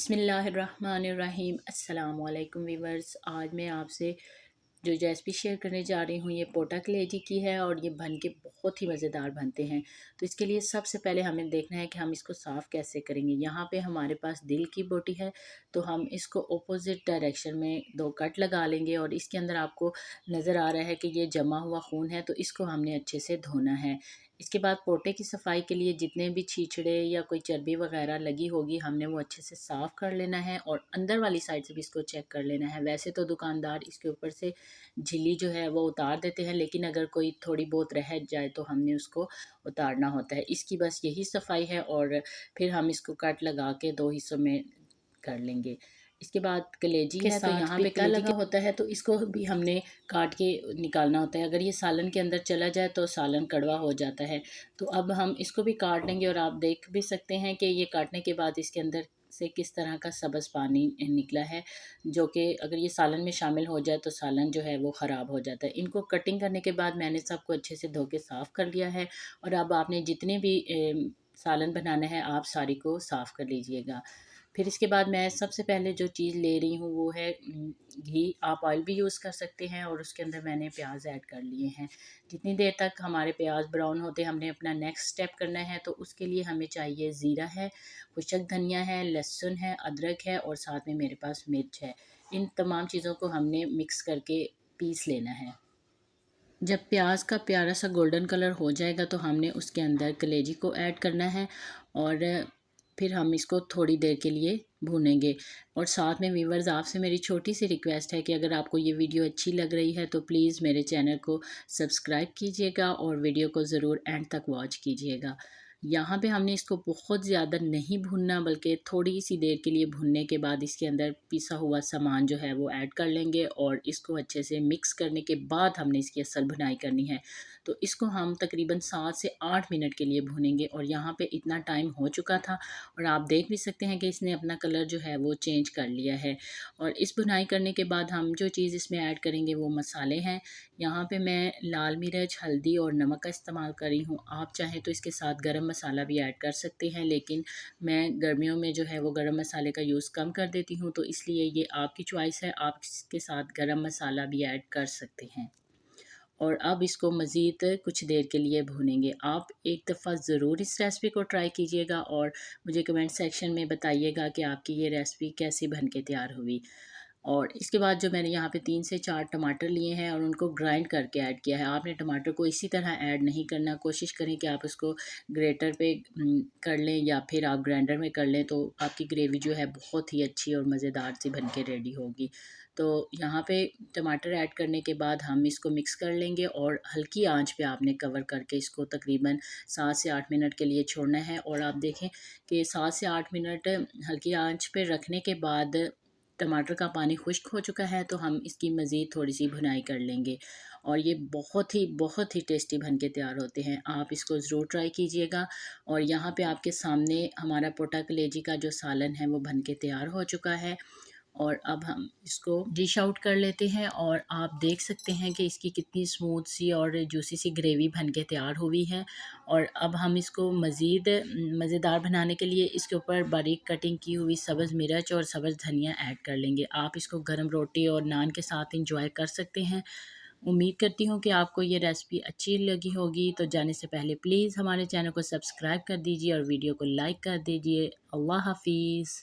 बिस्मिल्लाहिर्रहमानिर्रहीम अस्सलाम वालेकुम वीवर्स। आज मैं आपसे जो रेसिपी शेयर करने जा रही हूँ ये पोटा कलेजी की है और ये बन के बहुत ही मज़ेदार बनते हैं। तो इसके लिए सबसे पहले हमें देखना है कि हम इसको साफ़ कैसे करेंगे। यहाँ पे हमारे पास दिल की बोटी है तो हम इसको ऑपोजिट डायरेक्शन में दो कट लगा लेंगे और इसके अंदर आपको नज़र आ रहा है कि ये जमा हुआ खून है, तो इसको हमने अच्छे से धोना है। इसके बाद पोटे की सफाई के लिए जितने भी छीछड़े या कोई चर्बी वगैरह लगी होगी हमने वो अच्छे से साफ़ कर लेना है और अंदर वाली साइड से भी इसको चेक कर लेना है। वैसे तो दुकानदार इसके ऊपर से झिल्ली जो है वो उतार देते हैं, लेकिन अगर कोई थोड़ी बहुत रह जाए तो हमने उसको उतारना होता है। इसकी बस यही सफाई है और फिर हम इसको कट लगा के दो हिस्सों में कर लेंगे। इसके बाद कलेजी है तो यहाँ पे पिक्का लगा होता है तो इसको भी हमने काट के निकालना होता है। अगर ये सालन के अंदर चला जाए तो सालन कड़वा हो जाता है। तो अब हम इसको भी काट लेंगे और आप देख भी सकते हैं कि ये काटने के बाद इसके अंदर से किस तरह का सब्ज़ पानी निकला है, जो कि अगर ये सालन में शामिल हो जाए तो सालन जो है वो ख़राब हो जाता है। इनको कटिंग करने के बाद मैंने सबको अच्छे से धो के साफ़ कर लिया है और अब आपने जितने भी सालन बनाना है आप सारी को साफ़ कर लीजिएगा। फिर इसके बाद मैं सबसे पहले जो चीज़ ले रही हूँ वो है घी। आप ऑयल भी यूज़ कर सकते हैं और उसके अंदर मैंने प्याज ऐड कर लिए हैं। जितनी देर तक हमारे प्याज ब्राउन होते हमने अपना नेक्स्ट स्टेप करना है। तो उसके लिए हमें चाहिए ज़ीरा है, खुशक धनिया है, लहसुन है, अदरक है और साथ में मेरे पास मिर्च है। इन तमाम चीज़ों को हमने मिक्स करके पीस लेना है। जब प्याज का प्यारा सा गोल्डन कलर हो जाएगा तो हमने उसके अंदर कलेजी को ऐड करना है और फिर हम इसको थोड़ी देर के लिए भूनेंगे। और साथ में वीवर्स आपसे मेरी छोटी सी रिक्वेस्ट है कि अगर आपको ये वीडियो अच्छी लग रही है तो प्लीज़ मेरे चैनल को सब्सक्राइब कीजिएगा और वीडियो को ज़रूर एंड तक वॉच कीजिएगा। यहाँ पे हमने इसको बहुत ज़्यादा नहीं भूनना, बल्कि थोड़ी सी देर के लिए भूनने के बाद इसके अंदर पिसा हुआ सामान जो है वो ऐड कर लेंगे और इसको अच्छे से मिक्स करने के बाद हमने इसकी असल भुनाई करनी है। तो इसको हम तकरीबन 7 से 8 मिनट के लिए भूनेंगे और यहाँ पे इतना टाइम हो चुका था और आप देख भी सकते हैं कि इसने अपना कलर जो है वो चेंज कर लिया है। और इस भुनाई करने के बाद हम जो चीज़ इसमें ऐड करेंगे वो मसाले हैं। यहाँ पे मैं लाल मिर्च, हल्दी और नमक का इस्तेमाल कर रही हूँ। आप चाहें तो इसके साथ गरम मसाला भी ऐड कर सकते हैं, लेकिन मैं गर्मियों में जो है वो गरम मसाले का यूज़ कम कर देती हूँ, तो इसलिए ये आपकी चॉइस है, आप इसके साथ गरम मसाला भी ऐड कर सकते हैं। और अब इसको मज़ीद कुछ देर के लिए भूनेंगे। आप एक दफ़ा ज़रूर इस रेसिपी को ट्राई कीजिएगा और मुझे कमेंट सेक्शन में बताइएगा कि आपकी ये रेसिपी कैसी बन के तैयार हुई। और इसके बाद जो मैंने यहाँ पे 3 से 4 टमाटर लिए हैं और उनको ग्राइंड करके ऐड किया है। आपने टमाटर को इसी तरह ऐड नहीं करना, कोशिश करें कि आप उसको ग्रेटर पे कर लें या फिर आप ग्राइंडर में कर लें, तो आपकी ग्रेवी जो है बहुत ही अच्छी और मज़ेदार सी बन के रेडी होगी। तो यहाँ पे टमाटर ऐड करने के बाद हम इसको मिक्स कर लेंगे और हल्की आंच पे आपने कवर करके इसको तकरीबन 7 से 8 मिनट के लिए छोड़ना है। और आप देखें कि 7 से 8 मिनट हल्की आंच पे रखने के बाद टमाटर का पानी खुश्क हो चुका है, तो हम इसकी मज़ीद थोड़ी सी भुनाई कर लेंगे और ये बहुत ही टेस्टी बन के तैयार होते हैं। आप इसको ज़रूर ट्राई कीजिएगा। और यहाँ पे आपके सामने हमारा पोटा कलेजी का जो सालन है वो बन के तैयार हो चुका है और अब हम इसको डिश आउट कर लेते हैं और आप देख सकते हैं कि इसकी कितनी स्मूथ सी और जूसी सी ग्रेवी बन के तैयार हुई है। और अब हम इसको मज़ीद मज़ेदार बनाने के लिए इसके ऊपर बारीक कटिंग की हुई सब्ज़ मिर्च और सब्ज़ धनिया ऐड कर लेंगे। आप इसको गर्म रोटी और नान के साथ इंजॉय कर सकते हैं। उम्मीद करती हूँ कि आपको ये रेसिपी अच्छी लगी होगी। तो जाने से पहले प्लीज़ हमारे चैनल को सब्सक्राइब कर दीजिए और वीडियो को लाइक कर दीजिए। अल्लाह हाफिज़।